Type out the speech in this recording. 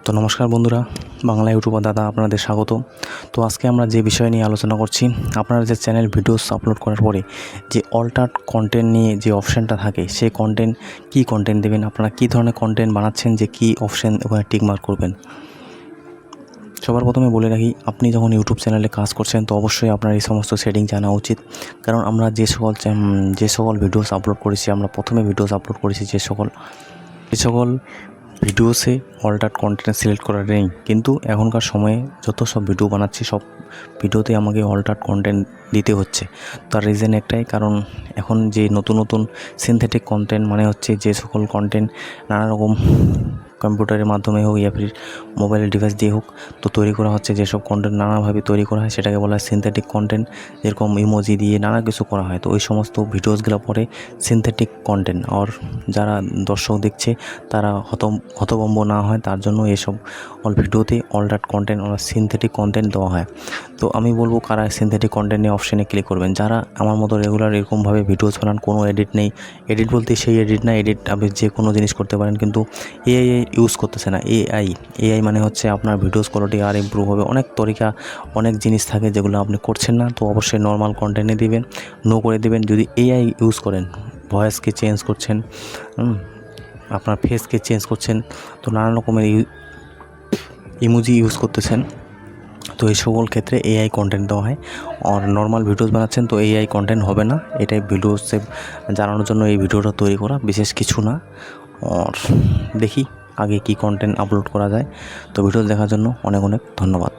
তো নমস্কার বন্ধুরা, বাংলা ইউটিউবার দাদা আপনাদের স্বাগত। তো আজকে আমরা যে বিষয় নিয়ে আলোচনা করছি, আপনারা যে চ্যানেল ভিডিওস আপলোড করার পরে যে অল্টার কন্টেন্ট নিয়ে যে অপশানটা থাকে, সেই কন্টেন্ট কী কন্টেন্ট দেবেন, আপনারা কী ধরনের কন্টেন্ট বানাচ্ছেন, যে কী অপশান ওখানে টিক মার্ক করবেন। সবার প্রথমে বলে রাখি, আপনি যখন ইউটিউব চ্যানেলে কাজ করছেন তো অবশ্যই আপনার এই সমস্ত সেটিং জানা উচিত। কারণ আমরা যে সকল ভিডিওস আপলোড করেছি, আমরা প্রথমে ভিডিওস আপলোড করেছি যে সকল ভিডিওসে অল্টার কন্টেন্ট সিলেক্ট করা নেই, কিন্তু এখনকার সময়ে যত সব ভিডিও বানাচ্ছি সব ভিডিওতে আমাকে অল্টার কন্টেন্ট দিতে হচ্ছে। তার রিজন একটাই, কারণ এখন যে নতুন সিনথেটিক কন্টেন্ট মানে হচ্ছে যে সকল কন্টেন্ট নানা রকম কম্পিউটারের মাধ্যমে হোক ইয়া ফির মোবাইলের ডিভাইস দিয়ে হোক তো তৈরি করা হচ্ছে, যেসব কন্টেন্ট নানাভাবে তৈরি করা হয় সেটাকে বলা হয় সিনথেটিক কন্টেন্ট। যেরকম ইমোজি দিয়ে নানা কিছু করা হয়, তো ওই সমস্ত ভিডিওসগুলো পরে সিনথেটিক কন্টেন্ট। আর যারা দর্শক দেখছে তারা হতভম্ব না হয়, তার জন্য এসব ভিডিওতে অল্টার কন্টেন্ট বা সিনথেটিক কন্টেন্ট দেওয়া হয়। তো আমি বলবো কারা সিনথেটিক কন্টেন্টের অপশানে ক্লিক করবেন, যারা আমার মতো রেগুলার এরকমভাবে ভিডিওস বানান, কোনো এডিট নেই। এডিট বলতে সেই এডিট না, এডিট আপনি যে কোনো জিনিস করতে পারেন, কিন্তু এআই ইউজ করতেছে না। এআই মানে হচ্ছে আপনার ভিডিওস কোয়ালিটি আর ইমপ্রুভ হবে। অনেক তরিকা, অনেক জিনিস থাকে যেগুলো আপনি করছেন না, তো অবশ্যই নর্মাল কন্টেন্টে দিবেন, নো করে দিবেন। যদি এআই ইউজ করেন, ভয়েসকে চেঞ্জ করছেন, আপনার ফেসকে চেঞ্জ করছেন, তো নানা রকমের ইমোজি ইউজ করতেছেন, তো এই সকল ক্ষেত্রে এআই কন্টেন্ট দেওয়া হয়। আর নর্মাল ভিডিওস বানাচ্ছেন তো এআই কন্টেন্ট হবে না। এটাই ভিডিওসে জানানোর জন্য এই ভিডিওটা তৈরি করা, বিশেষ কিছু না। আর দেখি আগে কি কন্টেন্ট আপলোড করা যায়। তো ভিডিও দেখার জন্য অনেক ধন্যবাদ।